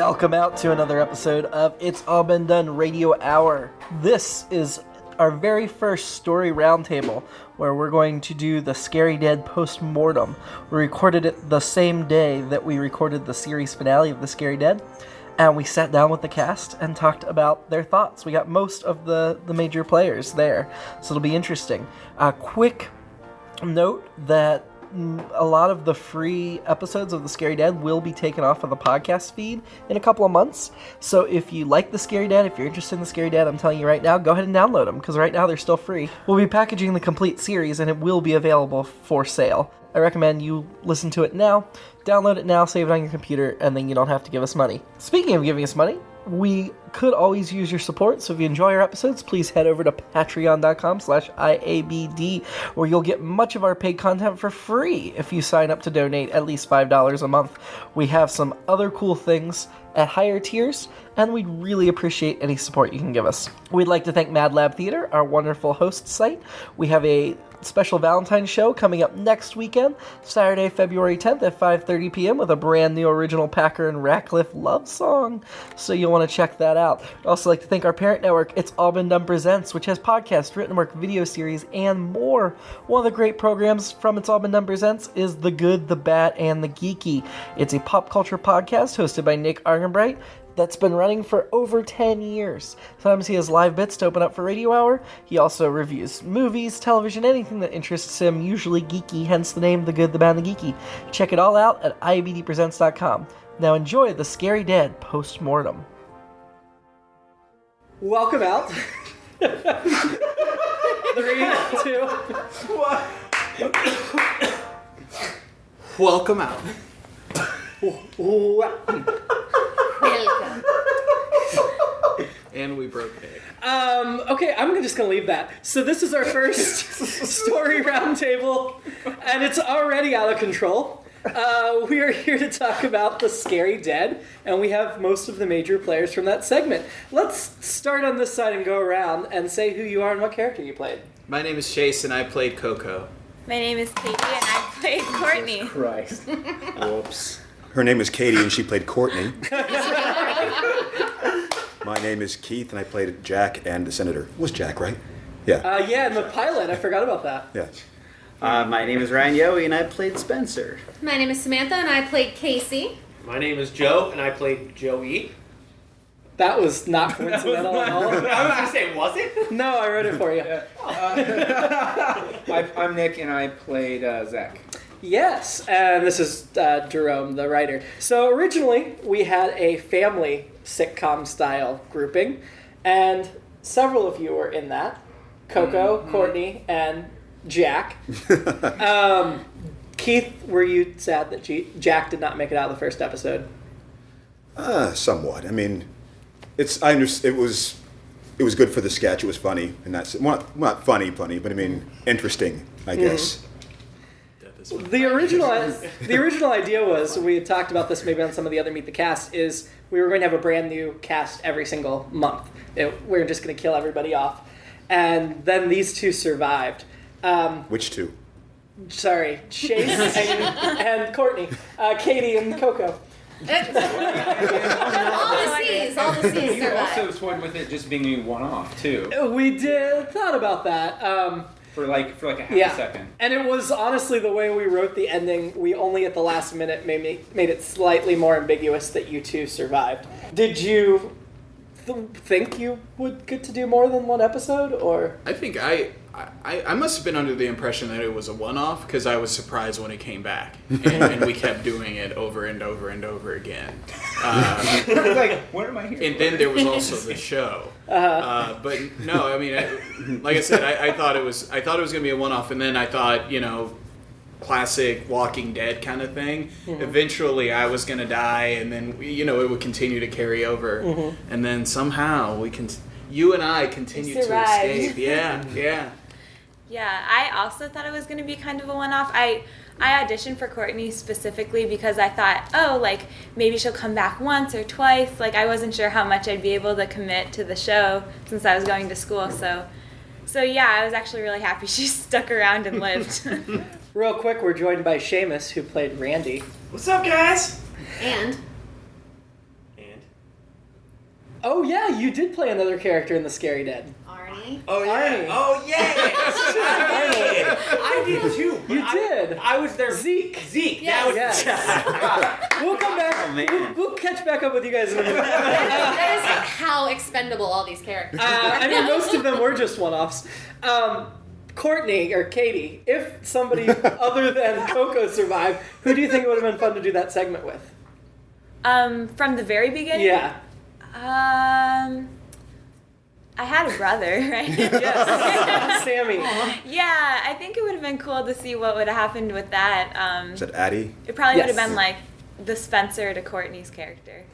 Welcome out to another episode of It's All Been Done Radio Hour. This is our very first story roundtable where we're going to do the Scary Dead post-mortem. We recorded it the same day that we recorded the series finale of the Scary Dead, and we sat down with the cast and talked about their thoughts. We got most of the major players there, so it'll be interesting. A quick note that a lot of the free episodes of The Scary Dead will be taken off of the podcast feed in a couple of months. So if you like The Scary Dead, if you're interested in The Scary Dead, I'm telling you right now, go ahead and download them, because right now they're still free. We'll be packaging the complete series, and it will be available for sale. I recommend you listen to it now, download it now, save it on your computer, and then you don't have to give us money. Speaking of giving us money, we could always use your support, so if you enjoy our episodes, please head over to patreon.com/IABD, where you'll get much of our paid content for free if you sign up to donate at least $5 a month. We have some other cool things at higher tiers, and we'd really appreciate any support you can give us. We'd like to thank MadLab Theater, our wonderful host site. We have a special Valentine's show coming up next weekend, Saturday, February 10th at 5:30 p.m. with a brand new original Packer and Ratcliffe love song, so you'll want to check that out. I'd also like to thank our parent network, It's All Been Done Presents, which has podcasts, written work, video series, and more. One of the great programs from It's All Been Done Presents is The Good, the Bad, and the Geeky. It's a pop culture podcast hosted by Nick Argenbright that's been running for over 10 years. Sometimes he has live bits to open up for Radio Hour. He also reviews movies, television, anything that interests him, usually geeky, hence the name The Good, the Bad, and the Geeky. Check it all out at IABDpresents.com. Now enjoy The Scary Dead post-mortem. Welcome out. 3, 2, 1. Welcome out. Welcome. And we broke it. Okay, I'm just gonna leave that. So this is our first story roundtable, and it's already out of control. We are here to talk about The Scary Dead, and we have most of the major players from that segment. Let's start on this side and go around and say who you are and what character you played. My name is Chase, and I played Coco. My name is Katie, and I played Courtney. Jesus Christ. Whoops. Her name is Katie, and she played Courtney. My name is Keith, and I played Jack and the Senator. It was Jack, right? Yeah. Yeah, in the pilot, I forgot about that. Yeah. My name is Ryan Yowie, and I played Spencer. My name is Samantha, and I played Casey. My name is Joe, and I played Joey. That was not coincidental at all. I was going to say, was it? No, I wrote it for you. I'm Nick, and I played Zach. Yes, and this is Jerome, the writer. So originally, we had a family sitcom-style grouping, and several of you were in that. Coco, Courtney, and Jack. Keith, were you sad that Jack did not make it out of the first episode? Somewhat. I mean, it was good for the sketch. It was funny, and that's not funny, but I mean interesting, I guess. The original idea was, we had talked about this maybe on some of the other Meet the Cast, is we were going to have a brand new cast every single month. We were just going to kill everybody off. And then these two survived. Which two? Sorry, Chase and Courtney. Katie and Coco. All the C's You also survived. toyed with it just being a one-off, too. We thought about that. For like a half a second. And it was honestly the way we wrote the ending. We only at the last minute made it slightly more ambiguous that you two survived. Did you think you would get to do more than one episode, or? I think I must have been under the impression that it was a one-off, because I was surprised when it came back. And we kept doing it over and over and over again. Like, what am I here And for? then there was also the show. But no, I mean, like I said, I thought it was going to be a one-off, and then I thought, classic Walking Dead kind of thing. Mm-hmm. Eventually, I was going to die, and then it would continue to carry over, and then somehow you and I continued to escape. Yeah. Yeah, I also thought it was going to be kind of a one-off. I auditioned for Courtney specifically because I thought, maybe she'll come back once or twice. I wasn't sure how much I'd be able to commit to the show since I was going to school. So yeah, I was actually really happy she stuck around and lived. Real quick, we're joined by Seamus, who played Randy. What's up, guys? And Oh yeah, you did play another character in The Scary Dead. Arnie. Oh yeah. Arnie. Oh yeah. I did too. but You did. I was there. Zeke. Zeke. Yes. That was. Yes. We'll come back. Oh, man. We'll catch back up with you guys in a minute. That is how expendable all these characters are. I mean, most of them were just one-offs. Courtney, or Katie, if somebody other than Coco survived, who do you think it would have been fun to do that segment with? From the very beginning? Yeah. I had a brother, right? Yes. Sammy. Yeah, I think it would have been cool to see what would have happened with that. Is that Addie? It probably would have Yes. been like the Spencer to Courtney's character.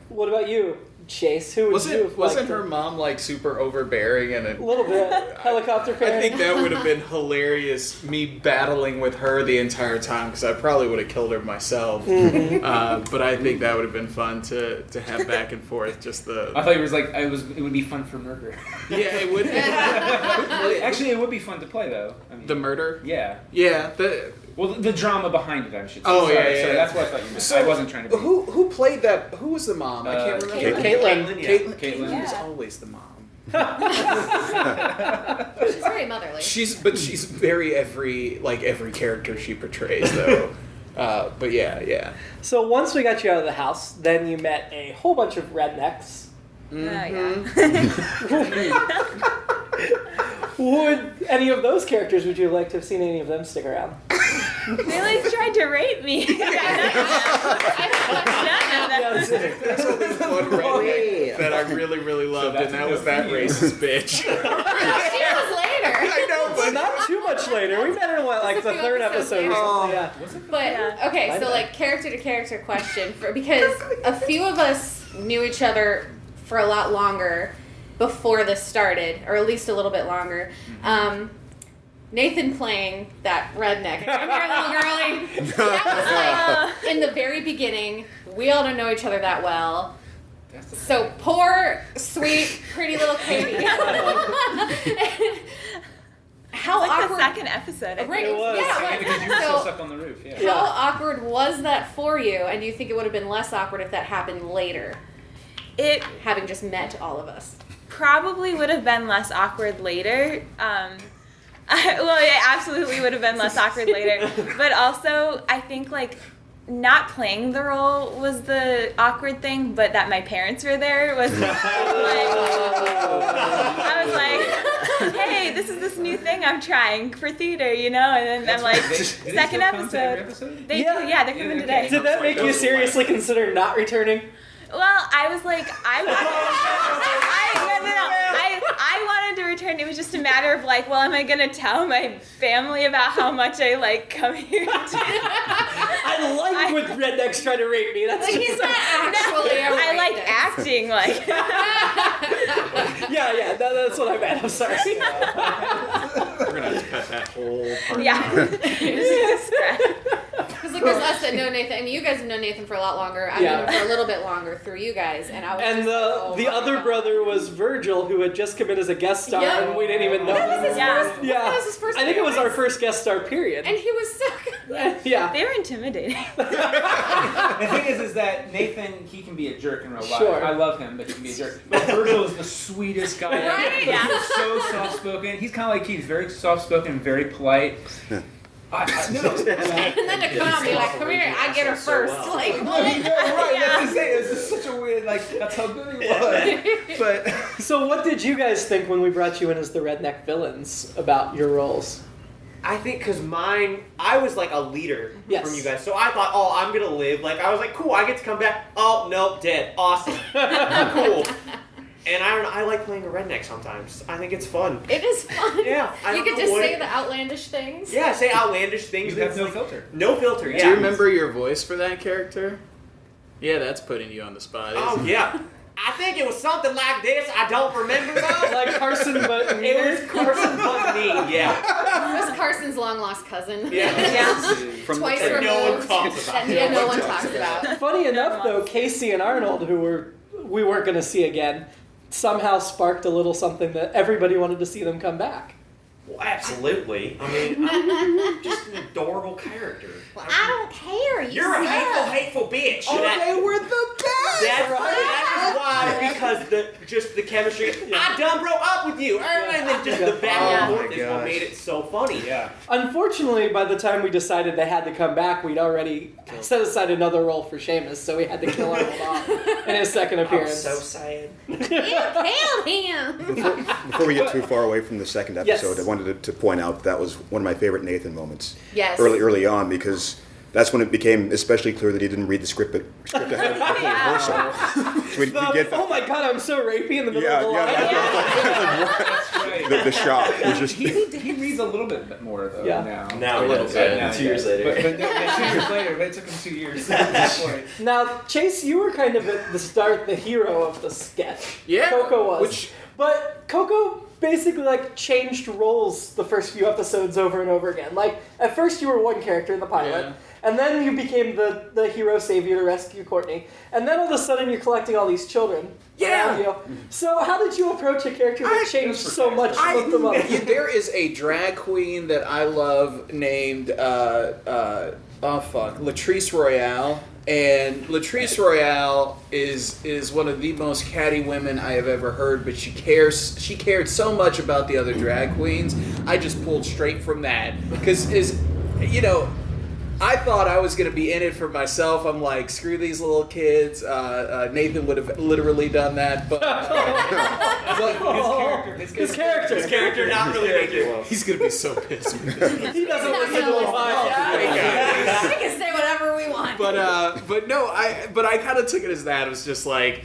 What about you, Chase? Who would you have Wasn't liked her to- mom like super overbearing and A little bit. Helicopter I parent. think that would have been hilarious. Me battling with her the entire time because I probably would have killed her myself. But I think that would have been fun to have back and forth. Just I the thought it was like it would be fun for murder. yeah, it would. Actually, it would be fun to play though. I mean, The murder. yeah. Yeah. Well, the drama behind it, I should say. Oh, Sorry, yeah, yeah, sorry, yeah. that's what I thought you meant. I wasn't trying to be. Who played that? Who was the mom? I can't remember. Caitlin. Caitlin. Caitlin. She was Yeah. always the mom. She's very motherly. She's very every character she portrays though. But yeah. So once we got you out of the house, then you met a whole bunch of rednecks. Yeah. Would any of those characters, would you like to have seen any of them stick around? They like tried to rape me. None of them. There's only one redneck that I really, really loved, that's and that was that racist bitch. She was later. I know, But but not too much later. We met her in like Just the a few third episodes episode or later. something. Yeah. But Yeah. okay, so like character to character question because a few of us knew each other for a lot longer before this started, or at least a little bit longer. Nathan playing that redneck. Come here, little girlie. That was like in the very beginning. We all don't know each other that well. So poor, sweet, pretty little Katie. How Like the awkward. second episode. I Right, think. It was. yeah, Because you were still So- stuck on the roof. Yeah. Yeah. How awkward was that for you? And do you think it would have been less awkward if that happened later, It having just met all of us? probably would have been less awkward later. Well, it absolutely would have been less awkward later. But also, I think like not playing the role was the awkward thing, but that my parents were there was like, I was like, hey, this is this new thing I'm trying for theater, you know? And then I'm like, Did they second still come to every episode. episode? They Yeah. do, yeah, they're coming Yeah, today. okay. Did that make you seriously consider not returning? Well, I was like, I wanted to return. It was just a matter of like, well, am I gonna tell my family about how much I like come here? I like when rednecks try to rape me. That's Like, just he's not actually a I like rapist. acting like. yeah. That's what I meant. I'm sorry. we're gonna have to cut that whole part. Yeah. Because like there's us that know Nathan, and you guys have known Nathan for a lot longer. I've known him for a little bit longer through you guys, and I was. And just like, oh the my other God. brother was Virgil, who had just come in as a guest star, Yeah. and we didn't even know. That was his Yeah. first. Yeah. That was his first. I think it was our appearance. first guest star, period. And he was so good. yeah. They were intimidating. The thing is that Nathan, he can be a jerk in real life. Sure. I love him, but he can be a jerk. But Virgil is the sweetest guy ever. Right? Yeah. He's so soft-spoken. He's kind of like Keith. He's very soft-spoken, very polite. No. And then to come out and be like, come here, I get her first. Like, Yeah, what? right. That's to say, it's just such a weird, like, that's how good he was. But So what did you guys think when we brought you in as the redneck villains about your roles? I think because mine, I was like a leader Yes. from you guys, so I thought, oh, I'm gonna live. Like I was like, cool, I get to come back. Oh no, dead. Awesome, cool. And I don't know, I like playing a redneck sometimes. I think it's fun. It is fun. Yeah, I You don't get know to what say it- the outlandish things. Yeah, say outlandish things. you have It's no like- filter. No filter. Yeah. Do you remember your voice for that character? Yeah, that's putting you on the spot. Oh Isn't it? yeah. I think it was something like this. I don't remember though. Like Carson, but It was Carson but me. Yeah. It was Carson's long lost cousin. Yeah. From Twice the That no one removed. talks about. That no one talks about. Funny enough, though, Casey and Arnold, who we weren't going to see again, somehow sparked a little something that everybody wanted to see them come back. Well, absolutely. I mean, I'm just an adorable character. I don't care. You're a hateful bitch. Oh, they were the best. That's Why? Because the chemistry. I done broke up with you, and then just the back and forth is what made it so funny. Yeah. Unfortunately, by the time we decided they had to come back, we'd already set aside another role for Seamus, so we had to kill Arnold off in his second appearance. I'm so sad. You killed him. Before we get too far away from the second episode, Yes. I wanted to point out that was one of my favorite Nathan moments. Yes. Early on, because that's when it became especially clear that he didn't read the script ahead before rehearsal. So we get Oh my god, I'm so rapey in the middle yeah, of the line. That's right. the shock was just. He reads a little bit more though now. Now a little bit. 2 years later. But 2 years later, but it took him 2 years to get to this point. Now, Chase, you were kind of at the start the hero of the sketch. Yeah, Coco was. which- But Coco basically changed roles the first few episodes over and over again. At first you were one character in the pilot, Yeah. and then you became the hero savior to rescue Courtney, and then all of a sudden you're collecting all these children. Yeah. around you. So how did you approach a character that changed so much with the month? There is a drag queen that I love named Latrice Royale. And Latrice Royale is one of the most catty women I have ever heard, but she cared so much about the other drag queens. I just pulled straight from that. Because I thought I was going to be in it for myself. I'm like, screw these little kids. Nathan would have literally done that, but His character not really making well. he's going to be so pissed. He doesn't listen to the podcast. We can say whatever we want. But no, I kind of took it as that. It was just like,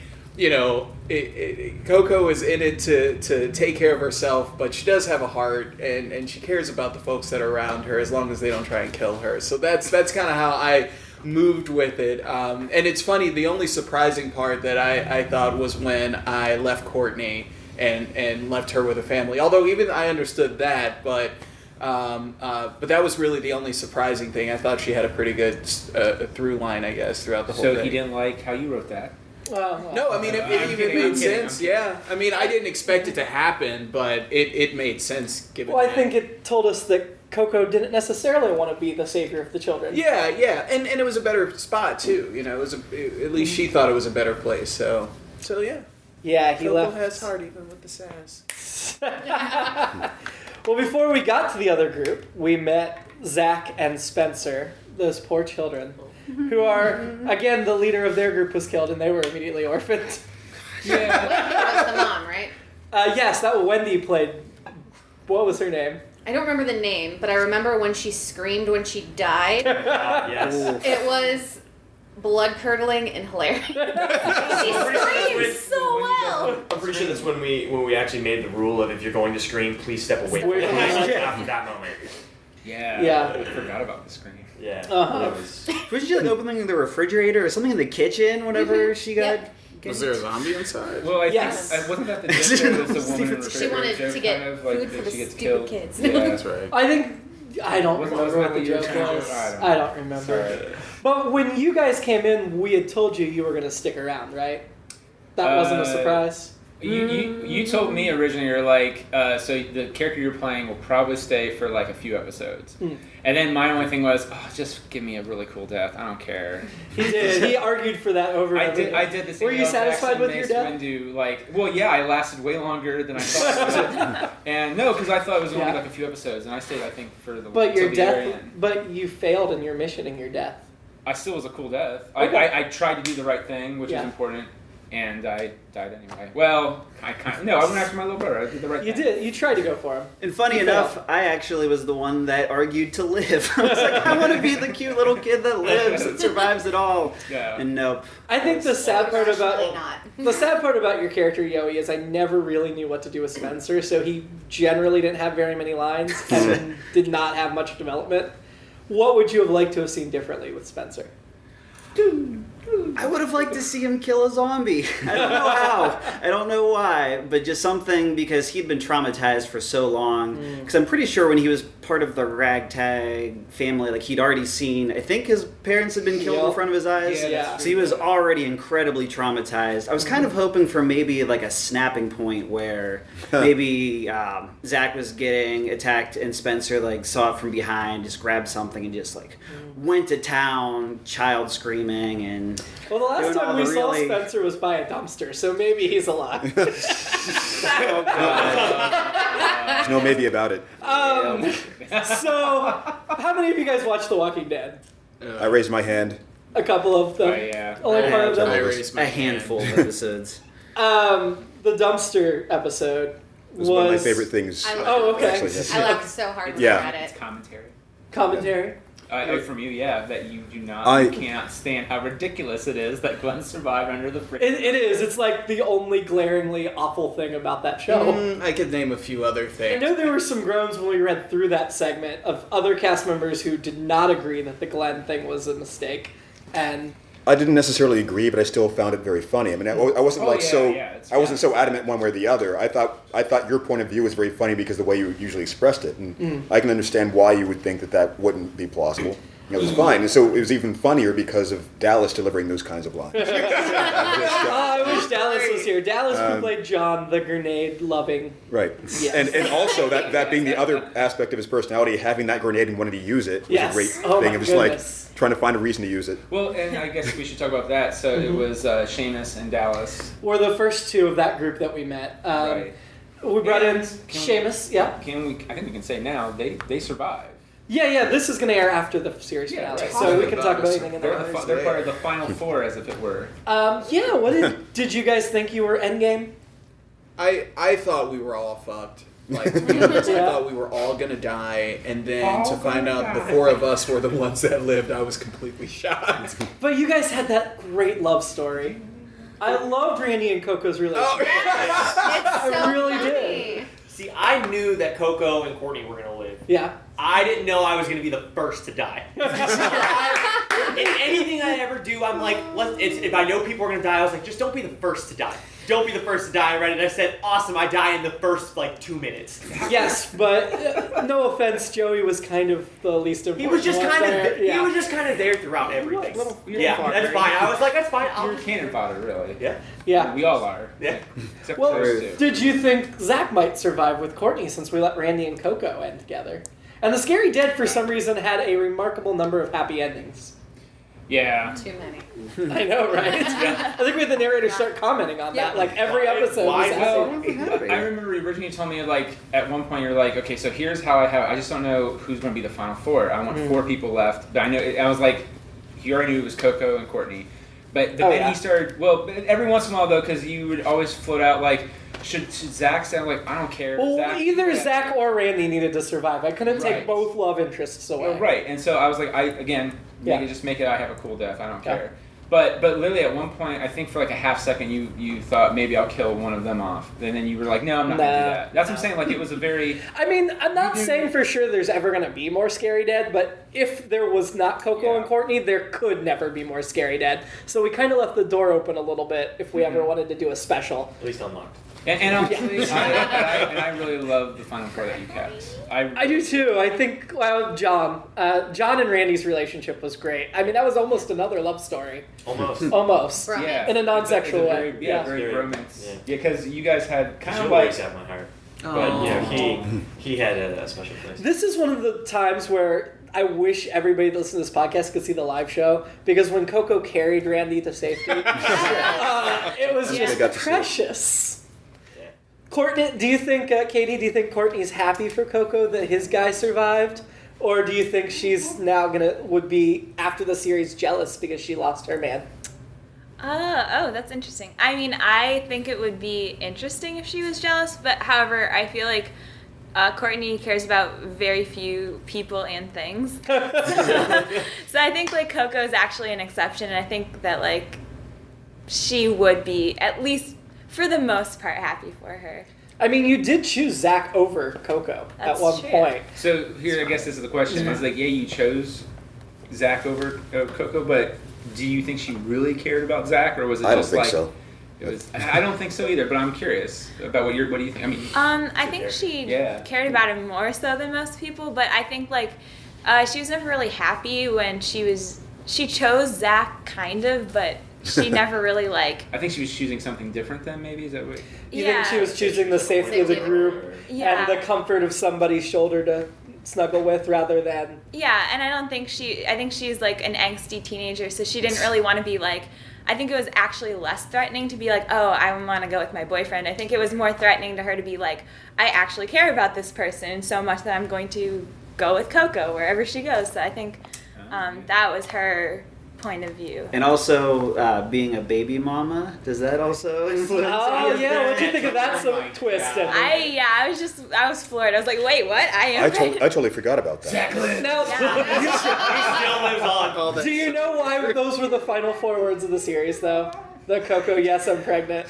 Coco is in it to take care of herself, but she does have a heart, and she cares about the folks that are around her as long as they don't try and kill her. So that's kind of how I moved with it. And it's funny, the only surprising part that I thought was when I left Courtney and left her with a family. Although even I understood that, but that was really the only surprising thing. I thought she had a pretty good through line, I guess, throughout the whole thing. So he didn't like how you wrote that? No, I mean, it even made sense, yeah. I mean, I didn't expect it to happen, but it made sense given Well, I that. think it told us that Coco didn't necessarily want to be the savior of the children. Yeah, and it was a better spot, too. It was at least she thought it was a better place, so yeah. Yeah, he Coco left. has heart even with the sass. Well, before we got to the other group, we met Zach and Spencer, those poor children, who are, again, the leader of their group was killed and they were immediately orphaned. Wendy was the mom, right? Yes, that Wendy played. What was her name? I don't remember the name, but I remember when she screamed when she died. Yes. It was blood-curdling and hilarious. She screamed so well. I'm pretty sure that's when we actually made the rule of if you're going to scream, please step away from Away it from it. after that moment. Yeah. I forgot about the screen. Yeah. Uh-huh. Wasn't she opening the refrigerator or something in the kitchen whenever she got... Yep. Was there a zombie inside? Well, I Yes. think, wasn't that the joke that was the woman in the She wanted refrigerator to joke, get kind of, like, food that for the she gets stupid killed? kids. Yeah. That's right. I don't Wasn't remember what that the your joke joke? was. I I don't remember. Sorry. But when you guys came in, we had told you you were going to stick around, right? That wasn't a surprise? You told me originally, you're like, so the character you're playing will probably stay for like a few episodes. And then my only thing was, just give me a really cool death. I don't care. He did. He argued for that over and over. I did the same. Were you satisfied with your death? I lasted way longer than I thought I would. And no, because I thought it was only like a few episodes, and I stayed, I think, for the But your till the very death, end. but you failed in your mission in your death. I still was a cool death. Okay. I tried to do the right thing, which Yeah. is important, and I died anyway. Well, I went after my little brother. I did the right You thing. did. You tried to go for him. And funny You enough, failed. I actually was the one that argued to live. I was like, I want to be the cute little kid that lives and survives it all. Yeah. And nope. I think the sad part Rationally about not. the sad part about your character Yoey is I never really knew what to do with Spencer, so he generally didn't have very many lines and did not have much development. What would you have liked to have seen differently with Spencer? I would have liked to see him kill a zombie. I don't know how. I don't know why. But just something because he'd been traumatized for so long. Because I'm pretty sure when he was part of the ragtag family, like he'd already seen, I think his parents had been killed in Yep. front of his eyes. Yeah. So he was already incredibly traumatized. I was kind of hoping for maybe like a snapping point where maybe Zach was getting attacked and Spencer like saw it from behind, just grabbed something and just like went to town, child screaming, and Well, the last Doing time all we the saw really- Spencer was by a dumpster, so maybe he's alive. There's no maybe about it. So, how many of you guys watch The Walking Dead? I raised my hand. A couple of them. Oh, yeah. Only part of I them. raised my A handful of episodes. The dumpster episode It was one of my favorite things. Oh, okay. Actually, yes. I laughed so hard when Yeah. I read It's it. commentary. commentary. From you, yeah, that you do not, I- you can't stand how ridiculous it is that Glenn survived under the fridge. It is. It's like the only glaringly awful thing about that show. I could name a few other I things. know there were some groans when we read through that segment of other cast members who did not agree that the Glenn thing was a mistake, and I didn't necessarily agree, but I still found it very funny. I mean, I wasn't I wasn't so adamant one way or the other. I thought your point of view was very funny because of the way you usually expressed it, and I can understand why you would think that wouldn't be plausible. It was fine, and so it was even funnier because of Dallas delivering those kinds of lines. I wish Dallas was here. Dallas who played John, the grenade-loving. Right, Yes. and also that being the other aspect of his personality, having that grenade and wanting to use it was Yes. a great Oh thing. my It was goodness. like trying to find a reason to use it. Well, and I guess we should talk about that. So it was Seamus and Dallas. Were the first two of that group that we met. Right. We brought in And Seamus. Yeah. I think we can say now they survive. Yeah. This is going to air after the series finale, right. so we can talk about anything in They're, there. they're part of the final four, as if it were. Yeah. What did you guys think you were Endgame? I thought we were all fucked. Like, to be honest, I thought we were all gonna die, and then to find out the four of us were the ones that lived, I was completely shocked. But you guys had that great love story. I loved Randy and Coco's relationship. It's so I really funny. did. See, I knew that Coco and Courtney were gonna live. Yeah. I didn't know I was gonna be the first to die. In anything I ever do, I'm like, if I know people are gonna die, I was like, just don't be the first to die. Don't be the first to die, right? And I said, awesome, I die in the first, 2 minutes. Yes, but no offense, Joey was kind of the least important. He was just one kind there. of, he was just kind of there throughout everything. Yeah, that's fine. I was like, that's fine. You're cannon fodder, really. Yeah. Yeah. We all are. Yeah. Except Well, for those two. did you think Zach might survive with Courtney since we let Randy and Coco end together? And The Scary Dead, for some reason, had a remarkable number of happy endings. Yeah. Too many. I know, right? I think we had the narrator start commenting on that. Yeah. Like every episode was happy. I remember originally you told me at one point you're like, okay, so here's how I just don't know who's going to be the final four. I want 4 people left, but I was like, you already knew it was Coco and Courtney, but then he started. Well, every once in a while though, because you would always float out like, should Zach say? I'm like, I don't care. Well, either yeah. Zach or Randy needed to survive. I couldn't take Right. both love interests away. Well, right, and so I was like, just make it. I have a cool death. I don't Yeah. care. But literally at one point, I think for like a half second, you thought maybe I'll kill one of them off, and then you were like, no, I'm not gonna do that. That's what I'm saying. Like it was a very. I mean, I'm not saying for sure there's ever going to be more Scary Dead, but if there was not Coco and Courtney, there could never be more Scary Dead. So we kind of left the door open a little bit if we ever wanted to do a special. At least unlocked. And actually, I really love the final four that you kept. I do too. I think, John and Randy's relationship was great. I mean, that was almost another love story. Almost. Almost. Right. Yeah, In a non-sexual way. Very, Yeah. very romance. Yeah. Yeah, because you guys had kind You'll of always like. have my heart. But he had a special place. This is one of the times where I wish everybody that listens to this podcast could see the live show, because when Coco carried Randy to safety, it was They just got to see it. precious. Courtney, do you think, Katie, do you think Courtney's happy for Coco that his guy survived? Or do you think she's now would be, after the series, jealous because she lost her man? Oh, that's interesting. I mean, I think it would be interesting if she was jealous, but however, I feel like Courtney cares about very few people and things. So I think Coco's actually an exception, and I think that she would be, at least for the most part, happy for her. I mean, you did choose Zach over Coco That's at one true. point. So here, I guess this is the question: is you chose Zach over Coco, but do you think she really cared about Zach, or was it I don't just think like? so. I don't think so either, but I'm curious about what do you think? I mean, I think she Yeah. cared about him more so than most people, but I think she was never really happy when she chose Zach kind of, but she never really I think she was choosing something different then, maybe? Is that what? You think she was choosing the safety of the group Yeah. and the comfort of somebody's shoulder to snuggle with rather than... Yeah, and I think she's an angsty teenager, so she didn't really want to be I think it was actually less threatening to be like, oh, I want to go with my boyfriend. I think it was more threatening to her to be like, I actually care about this person so much that I'm going to go with Coco wherever she goes. So I think that was her point of view. And also being a baby mama, does that also influence? Oh yeah, what'd you think of that twist? I was floored. I was like, wait, what? I totally forgot about that. Exactly. Now, He still lives on. do you know why those were the final 4 words of the series, though? The Coco, yes, I'm pregnant.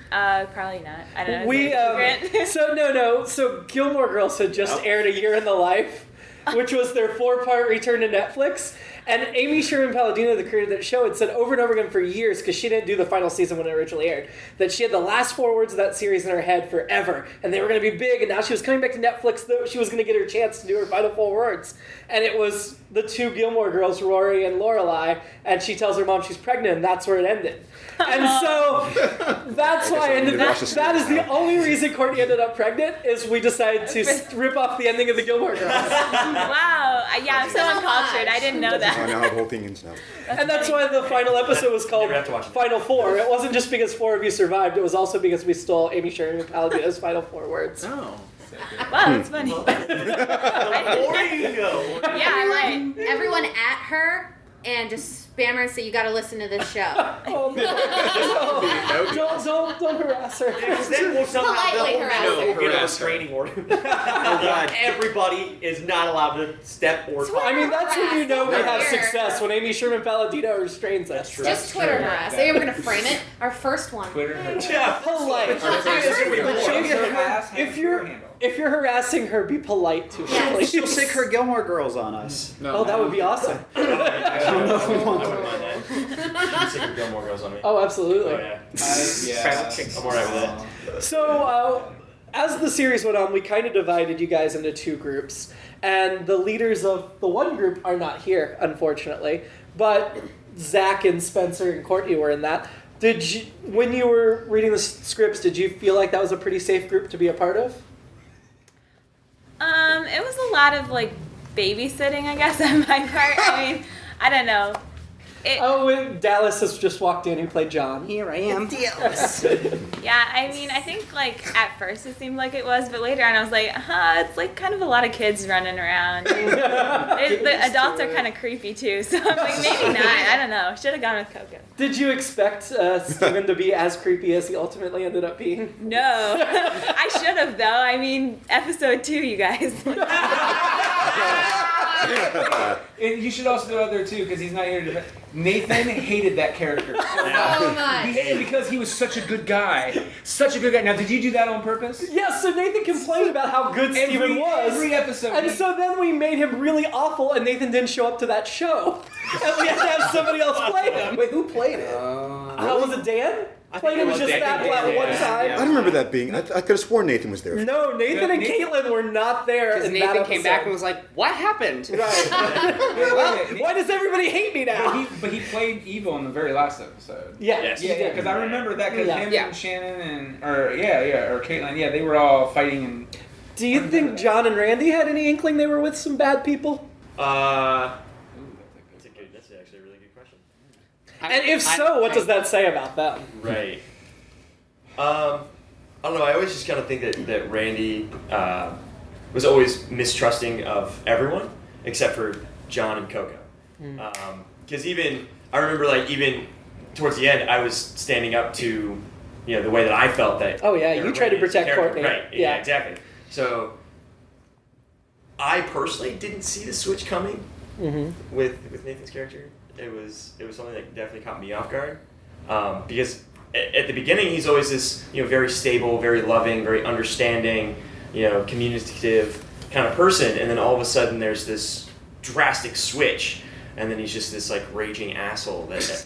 Probably not. I don't know. So Gilmore Girls had just aired A Year in the Life, which was their 4-part return to Netflix. And Amy Sherman Palladino, the creator of that show, had said over and over again for years, because she didn't do the final season when it originally aired, that she had the last 4 words of that series in her head forever, and they were going to be big, and now she was coming back to Netflix, though she was going to get her chance to do her final 4 words. And it was the 2 Gilmore Girls, Rory and Lorelai, and she tells her mom she's pregnant, and that's where it ended. And so that's why I ended up. That is the only reason Courtney ended up pregnant, is we decided to rip off the ending of the Gilmore Girls. Wow. Yeah, I'm so uncultured. I didn't know that. I know how the whole thing is now. And that's why the final episode was called Final 4. It wasn't just because 4 of you survived, it was also because we stole Amy Sherman Palladino's final 4 words. Oh. Wow, that's funny. There you go. Yeah, right. Everyone at her and just spam her and say, you gotta listen to this show. Oh no. Don't harass her. Because then we'll somehow Politely harass her. we'll get a restraining order. God. Everybody is not allowed to step or talk. I mean, that's when you know we have Here. success, when Amy Sherman Palladino restrains us. Just Twitter harass. They were gonna frame it. Our first one. Twitter. Yeah. Polite. If you're harassing her, be polite to her. Yes. please. She'll stick her Gilmore Girls on us. No, Oh, that would be awesome. I wouldn't mind that. She'd stick her Gilmore Girls on me. Oh, absolutely. Oh, yeah. Yeah. I'm alright with that. So, as the series went on, we kind of divided you guys into 2 groups. And the leaders of the one group are not here, unfortunately. But Zach and Spencer and Courtney were in that. When you were reading the scripts, did you feel like that was a pretty safe group to be a part of? It was a lot of like babysitting, I guess, on my part. I mean, I don't know. And Dallas has just walked in, who played John. Here I am. Yeah, I mean, I think like at first it seemed like it was, but later on I was like, it's like kind of a lot of kids running around. The adults are kind of creepy too, so I'm like, maybe not. I don't know. Should have gone with Coco. Did you expect Steven to be as creepy as he ultimately ended up being? No, I should have though. I mean, episode 2, you guys. And you should also throw out there too, because he's not here to. Nathan hated that character. Oh my. He hated it because he was such a good guy. Such a good guy. Now, did you do that on purpose? Yes, so Nathan complained about how good Steven was. Every episode. And so then we made him really awful, and Nathan didn't show up to that show. And we had to have somebody else play him. Wait, who played it? Was it Dan? Played him it was just Dan. that Yeah, one yeah, time. I don't remember that being. I could have sworn Nathan was there. No, Nathan and Caitlin were not there Because in that Nathan episode. came back and was like, what happened? Right. Why does everybody hate me now? But he played evil in the very last episode. Yeah, Yes. he Yeah, did. because I remember that because him Yeah. and Shannon or Caitlin, they were all fighting and. Do you think John and Randy had any inkling they were with some bad people? That's actually a really good question. And if so, what does that say about them? Right. I don't know. I always just kind of think that Randy was always mistrusting of everyone except for John and Coco. Because I remember even towards the end, I was standing up to the way that I felt that. Oh yeah, you tried to Randy's protect character. Courtney. Right. Yeah. Exactly. So I personally didn't see the switch coming with Nathan's character. It was something that definitely caught me off guard because. At the beginning, he's always this, very stable, very loving, very understanding, communicative kind of person, and then all of a sudden there's this drastic switch, and then he's just this raging asshole that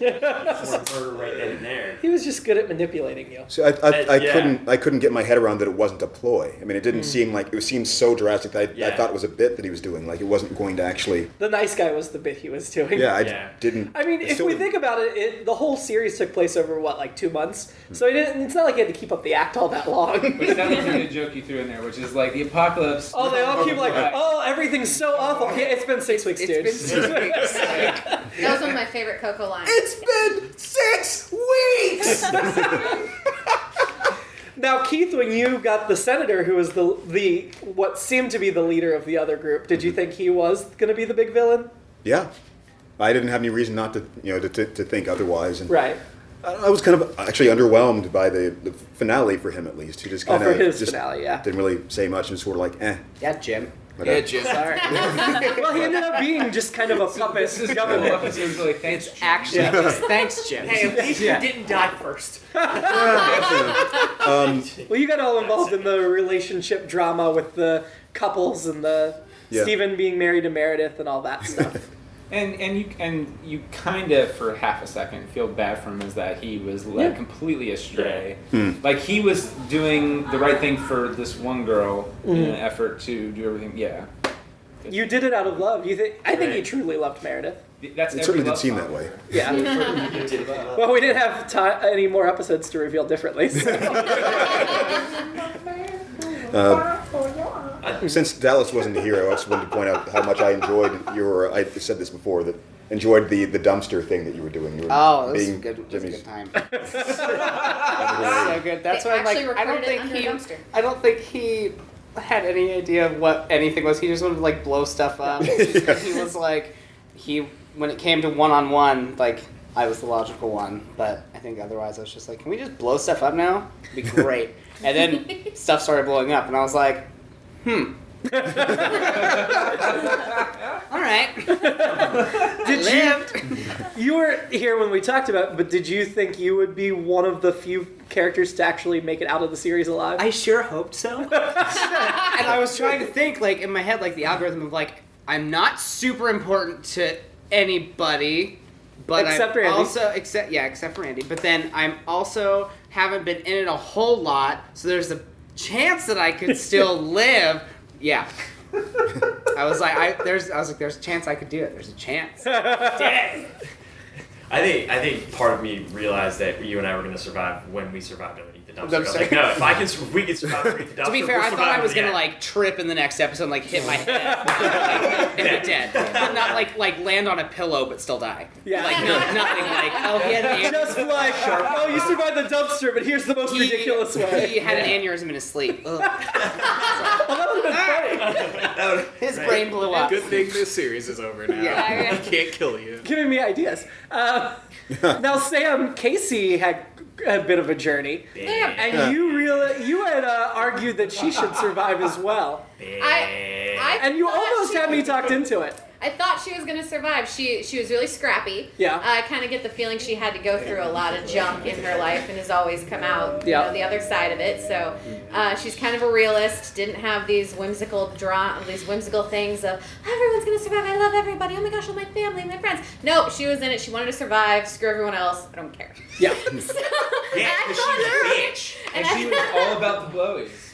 murder right then and there. He was just good at manipulating you. So I couldn't get my head around that it wasn't a ploy. I mean, it didn't seem like it seemed so drastic that I thought it was a bit that he was doing. Like it wasn't going to actually. The nice guy was the bit he was doing. Yeah, didn't. I mean, if we think about it, the whole series took place over 2 months. So it's not like he had to keep up the act all that long. But that was a good joke you threw in there, which is like the apocalypse. Oh, they all keep everything's so awful. Yeah, it's been 6 weeks, dude. It's been 6 weeks. That was one of my favorite Coco lines. It's been 6 weeks. Now, Keith, when you got the senator, who was the what seemed to be the leader of the other group, did you think he was going to be the big villain? Yeah, I didn't have any reason not to to think otherwise. And Right. I was kind of actually underwhelmed by the finale for him, at least. He just kind for of his finale, yeah. didn't really say much and sort of like, eh. Yeah, Jim. Yeah, Jim. Sorry. Well, he ended up being just kind of a puppet government. Episode's really thanks. It's actually just thanks, Jim. Hey, at least you didn't die first. Well, you got all involved in the relationship drama with the couples and the Stephen being married to Meredith and all that stuff. And you kind of for half a second feel bad for him as that he was led completely astray. Like he was doing the right thing for this one girl in an effort to do everything. Yeah. You did it out of love. I think he truly loved Meredith. That's It certainly did seem that way. Yeah. Well, we didn't have any more episodes to reveal differently. So. Since Dallas wasn't the hero, I just wanted to point out how much I enjoyed I said this before, that enjoyed the dumpster thing that you were doing. You were Oh, this is being good. That's a Jimmy's- good time. Yeah. So good. That's They why I'm like, actually recorded it under a dumpster. I don't think he had any idea of what anything was. He just wanted to like blow stuff up. He was like, when it came to one-on-one, like I was the logical one, but I think otherwise I was just like, can we just blow stuff up now? It'd be great. And then stuff started blowing up, and I was like, all right. You were here when we talked about it, but did you think you would be one of the few characters to actually make it out of the series alive? I sure hoped so. And I was trying to think, like, in my head, like, the algorithm of, like, I'm not super important to anybody, but Except I'm for Andy. also, except for Andy. But then I'm also haven't been in it a whole lot, so there's a chance that I could still live. Yeah. I was like, there's a chance I could do it. There's a chance. Dang. I think part of me realized that you and I were going to survive when we survived underneath the dumpster. I was Dumpster. like, no, if we can survive underneath the dumpster. To be fair, we'll I thought I was survive. gonna like trip in the next episode, and, like hit my head, and be dead, but not like land on a pillow but still die. Yeah. Like nothing like he had an Just like, oh, you survived the dumpster, but here's the most ridiculous way. He had an aneurysm in his sleep. Ugh. Well, that would have been funny. His brain blew up. Good thing this series is over now. Yeah. I can't kill you. Giving me ideas. Now, Sam, Casey had a bit of a journey, and you had argued that she should survive as well, and you almost had me talked into it. I thought she was going to survive. She was really scrappy. Yeah. I kind of get the feeling she had to go through a lot of junk in her life and has always come out the other side of it. So she's kind of a realist. Didn't have these whimsical things of everyone's going to survive. I love everybody. Oh my gosh, all my family, my friends. No, she was in it. She wanted to survive. Screw everyone else. I don't care. Yeah. Yeah, because she's a bitch. And she was all about the blowies.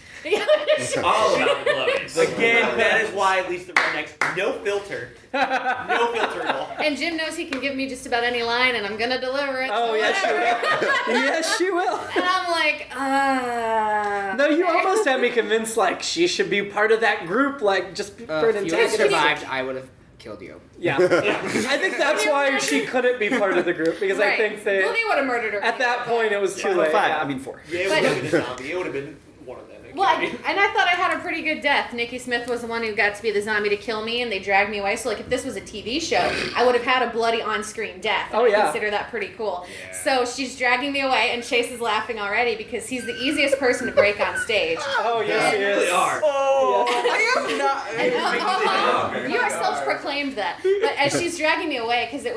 All about the blowies. Again, that is why at least the rednecks, no filter. No filter at all. And Jim knows he can give me just about any line, and I'm gonna deliver it. Oh, yes, she will. Yes, she will. And I'm like, No, you okay. almost had me convinced, like, she should be part of that group, like, just for an If you had antagonist. survived, I would have killed you. Yeah. I think that's why she couldn't be part of the group, because I think Well, that they would have murdered her. at that point it was too Final late. five. Yeah. I mean 4. Yeah, it would have been a zombie. It would have been one of them. Well, and I thought I had a pretty good death. Nikki Smith was the one who got to be the zombie to kill me, and they dragged me away. So, like, if this was a TV show, I would have had a bloody on-screen death. Oh, I yeah. consider that pretty cool. Yeah. So she's dragging me away, and Chase is laughing already because he's the easiest person to break on stage. Oh, yes, he They is. really are. Oh, I am not. You are self-proclaimed that. But as she's dragging me away, because it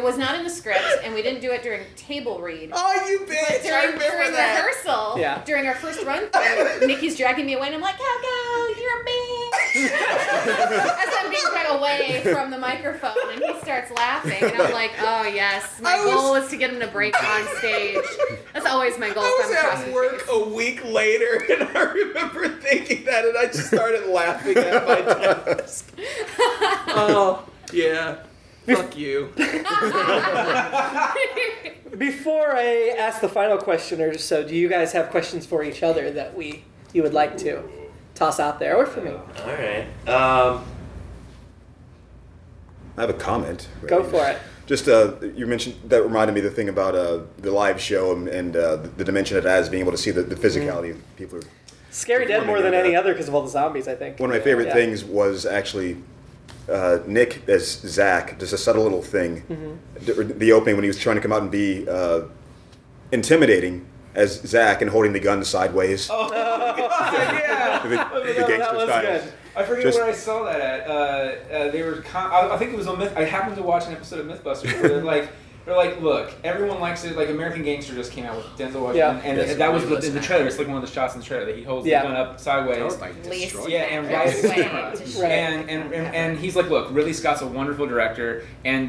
was not in the script, and we didn't do it during table read. Oh, you bitch! I During remember that. rehearsal, Yeah. during our first run through, Nikki's dragging me away, and I'm like, go, you're a bitch. As I'm being dragged away from the microphone, and he starts laughing, and I'm like, oh yes, my goal is to get him to break on stage. That's always my goal. I if I'm was across at the work stage. a week later, and I remember thinking that, and I just started laughing at my desk. Oh. Yeah. Fuck you. Before I ask the final question or so, do you guys have questions for each other that you would like to toss out there, or for me? All right. I have a comment. Go for it. Just you mentioned that reminded me of the thing about the live show and the dimension it has, being able to see the physicality of people. Scary Dead more than any other because of all the zombies, I think. One of my favorite things was actually Nick as Zach, just a subtle little thing. The opening when he was trying to come out and be intimidating as Zach and holding the gun sideways. Oh, God, yeah. the gangster that was style. good. I forget where I saw that at. They were. I think it was on Myth. I happened to watch an episode of MythBusters where they're like, look, everyone likes it. Like American Gangster just came out with Denzel Washington, and that was in the trailer. It's like one of the shots in the trailer that he holds the gun up sideways. And right. And he's like, look, Ridley Scott's a wonderful director,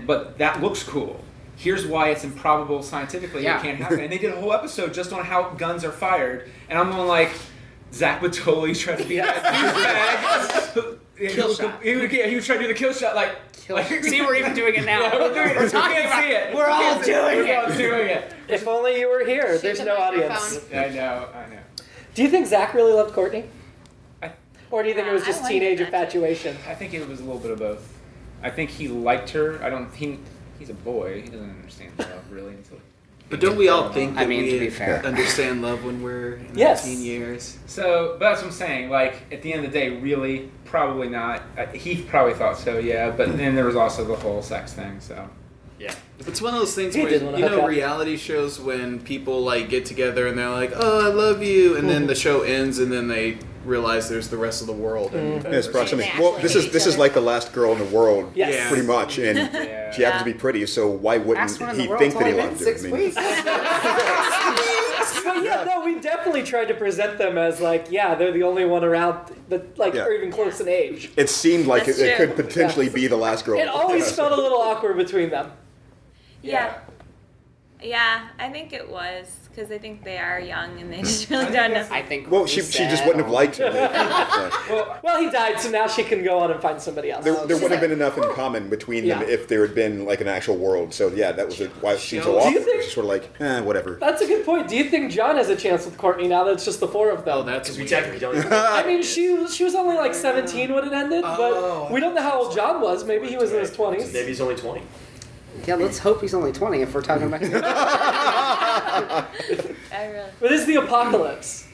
but that looks cool. Here's why it's improbable scientifically. It can't happen. And they did a whole episode just on how guns are fired, and I'm going like, Zach would totally try to be that douchebag. Kill shot. He would try to do the kill shot, See, we're even doing it now. Yeah, we're doing it. We're talking about it. We're all doing it. If only you were here. There's no audience. I know. Do you think Zach really loved Courtney? Or do you think it was just teenage infatuation? I think it was a little bit of both. I think he liked her. He's a boy. He doesn't understand love really until. But don't we all think that to be fair, understand love when we're in our teen years? So, but that's what I'm saying. Like, at the end of the day, really, probably not. He probably thought so, yeah. But then there was also the whole sex thing, so. Yeah. It's one of those things where, reality shows when people, get together and they're like, oh, I love you, and then the show ends and then they realize there's the rest of the world. It's proximity. Well, this is like the last girl in the world, pretty much, and she happens to be pretty. So why wouldn't he think that he loved her? We definitely tried to present them as they're the only one around, or even close in age. It seemed like it could potentially be the last girl. It always felt a little awkward between them. Yeah, I think it was. Because I think they are young and they just really don't know. I think. Well, she just wouldn't have liked him. Well, he died, so now she can go on and find somebody else. There wouldn't have been enough in common between them if there had been an actual world. So that was why it seemed so awkward. It's sort of whatever. That's a good point. Do you think John has a chance with Courtney now that it's just the four of them? Oh, that's because we technically don't. I mean, she was only 17 when it ended, but we don't know how old John was. Maybe he was in his 20s. Maybe he's only 20. Yeah, let's hope he's only 20 if we're talking about him. But it's the apocalypse.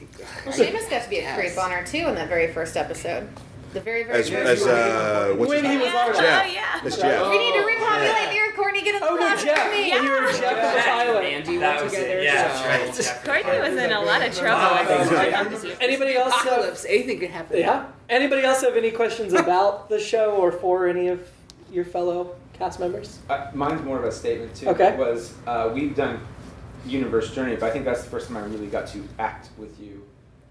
Well, Seamus got to be a creep on her, too, in that very first episode. The very first when he was our Jeff. It's Jeff. We need to repopulate the Earth, Courtney. Get on the class Jeff. with me. When you were Jeff on the island. Andy went together. Courtney was in a lot of trouble. Anybody else? Apocalypse. Anything could happen. Yeah. Anybody else have any questions about the show or for any of your fellow cast members? Mine's more of a statement too. Okay. Was we've done Universe Journey, but I think that's the first time I really got to act with you.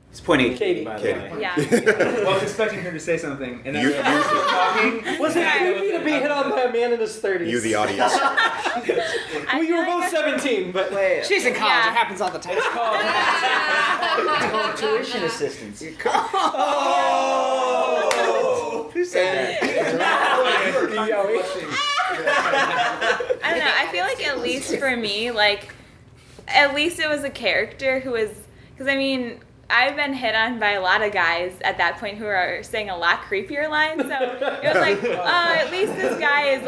He's pointing at Katie. by the way. Yeah. Well, I was expecting her to say something, and then talking. Was it creepy to be hit on by a man in his 30s? You, the audience. Well, you were both 17, but She's in college. It happens all the time. It's called tuition assistance. Who said that? I don't know. I feel like at least for me, at least it was a character who was, because I mean, I've been hit on by a lot of guys at that point who are saying a lot creepier lines. So it was like, oh, at least this guy is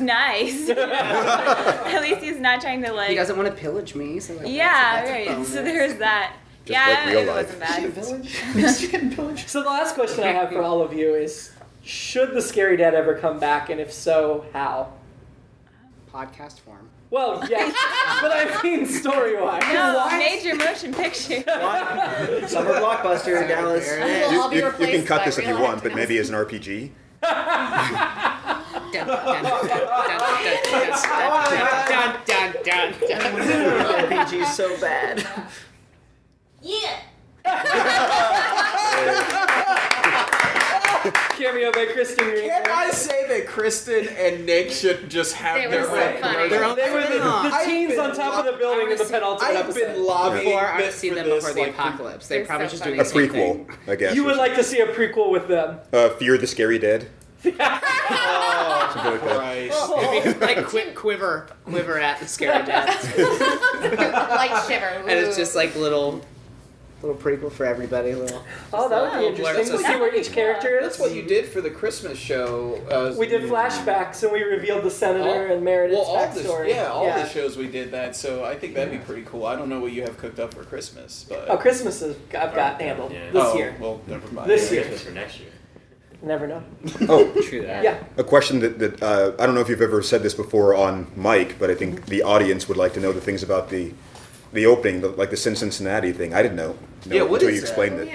nice. At least he's not trying to He doesn't want to pillage me. So yeah, that's right. So there's that. Just like real it life. wasn't bad. So the last question I have for all of you is, should the Scary Dad ever come back, and if so, how? Podcast form. Well, yes, but I mean story-wise. No, major motion picture. Summer blockbuster in Dallas. You can cut this if you want, but maybe as an RPG. RPG so bad. Yeah. Cameo by Kristen Green. Can I say that Kristen and Nick should just have They their were so funny. their own? They were the teens on top of the building in the penultimate I've episode. been lobbying Before I've this seen for them this, before the apocalypse. They're They're probably so just funny. doing A the same prequel, thing. I guess. You would like to see a prequel with them. Fear the Scary Dead. Oh, Christ. Like quiver at the Scary Dad. Light shiver. And it's just like little little prequel for everybody. Oh, that would be interesting. To see where each character is. That's what you did for the Christmas show. We did flashbacks, and we revealed the senator and Meredith's backstory. All the shows we did that, so I think that'd be pretty cool. I don't know what you have cooked up for Christmas, but Christmas I've got handled this year. Well, never mind. This year. Christmas for next year. Never know. Oh, True that. Yeah. a question that I don't know if you've ever said this before on mic, but I think the audience would like to know the things about the opening, like the Cincinnati thing. I didn't know. What until is you that? explained it.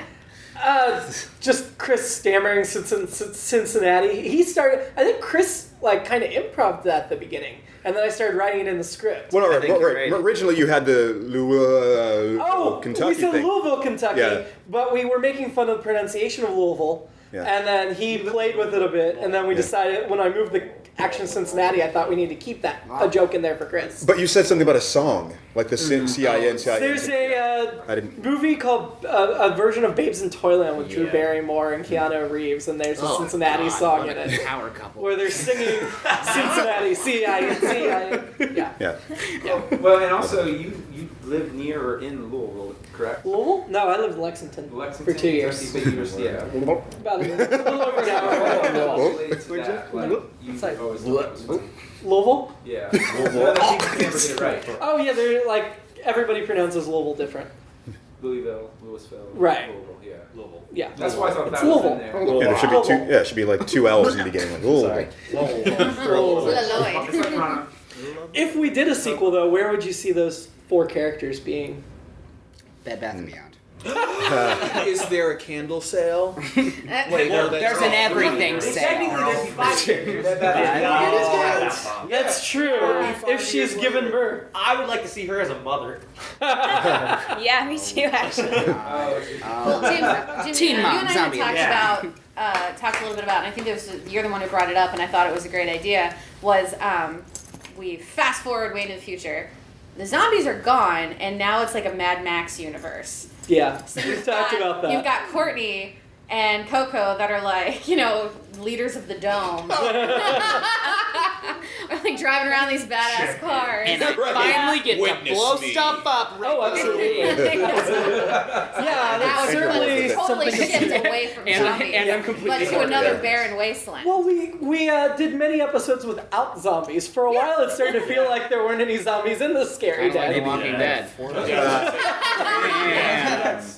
Just Chris stammering Cincinnati. He started. I think Chris kind of improv that at the beginning, and then I started writing it in the script. Well, I think you're right. originally you had the Kentucky we said thing. Louisville, Kentucky, Yeah. but we were making fun of the pronunciation of Louisville. Yeah. And then he played with it a bit, and then we decided when I moved the action Cincinnati, I thought we need to keep a joke in there for Chris. But you said something about a song, like the CIN. There's I didn't. movie called a version of Babes in Toyland with Drew Barrymore and Keanu Reeves, and there's a Cincinnati song in it. Power couple. Where they're singing Cincinnati, CIN. Yeah. Well, and also you live near or in Louisville, correct? Louisville? No, I lived in Lexington for 2 years. But you were, yeah. About a little over an hour. Related to that, like, you always thought it was Louisville? yeah. Louisville. Other people never get it right. Oh yeah, they're everybody pronounces Louisville different. Louisville, Louisville, Right. Louisville, yeah. Louisville. Yeah. That's why I thought It's that was Louisville. in there. Yeah, there should be two. Yeah, it should be like two L's in the beginning. Like, oh, Laloy. If we did a sequel though, where would you see those 4 characters being? Bed Bath & Beyond. Is there a candle sale? There's an everything sale. Technically, there'd be 5 characters. That's true. If she's given birth. I would like to see her as a mother. Yeah, me too, actually. Well, Jim, Teen you Mom, and I zombie. had talked a little bit about, and I think you're the one who brought it up, and I thought it was a great idea, was we fast forward way into the future. The zombies are gone, and now it's like a Mad Max universe. Yeah, So we've talked about that. You've got Courtney and Coco that are leaders of the dome. Or driving around these badass cars. And I finally get to blow stuff up. Oh, absolutely. That would certainly really totally shift away from zombies, and I'm completely but to another barren wasteland. Well, we did many episodes without zombies. For a while, it started to feel like there weren't any zombies in the Scary Kind of like Dead. The Walking Dead.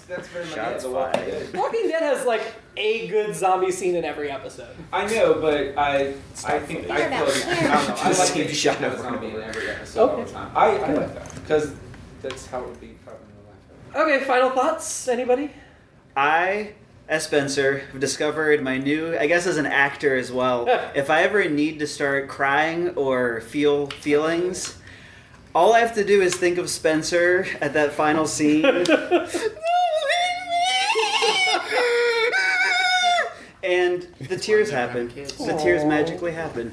That's very much Shots The Walking Dead. Walking Dead has a good zombie scene in every episode. I know, but I think I feel like I like to shot a zombie in every episode all the time. I like that because that's how it would be probably in real life. Okay, final thoughts? Anybody? I, as Spencer, have discovered my new, I guess as an actor as well, if I ever need to start crying or feel feelings, all I have to do is think of Spencer at that final scene. And the tears happen. The tears magically happen.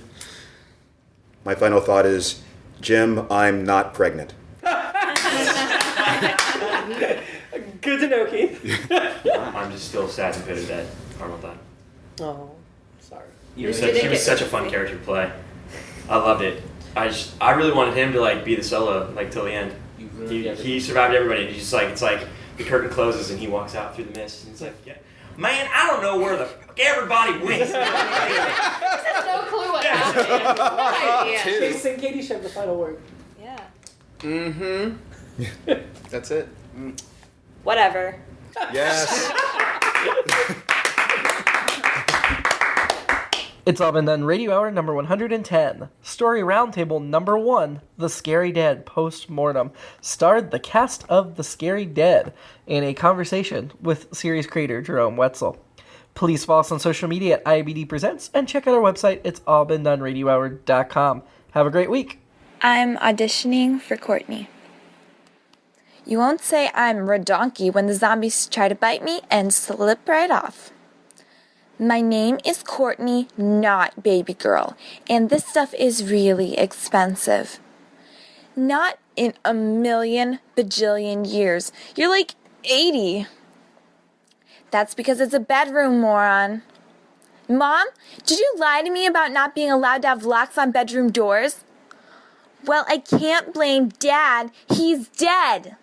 My final thought is, Jim, I'm not pregnant. Good to know, Keith. I'm just still sad and bitter that Arnold died. Oh, sorry. He was such a fun character to play. I loved it. I really wanted him to be the solo till the end. He survived everybody. And he's just it's like the curtain closes and he walks out through the mist and it's man, I don't know where the fuck everybody went. He has no clue what happened. No idea. Jason, Katie should have the final word. Yeah. Mm-hmm. That's it. Whatever. Yes. It's All Been Done Radio Hour number 110. Story Roundtable number 1, The Scary Dead Post-Mortem, starred the cast of The Scary Dead in a conversation with series creator Jerome Wetzel. Please follow us on social media at IABD Presents and check out our website, it's allbeendoneradiohour.com. Have a great week. I'm auditioning for Courtney. You won't say I'm redonky when the zombies try to bite me and slip right off. My name is Courtney, not baby girl, and this stuff is really expensive. Not in a million bajillion years. You're 80. That's because it's a bedroom, moron. Mom, did you lie to me about not being allowed to have locks on bedroom doors? Well, I can't blame Dad. He's dead.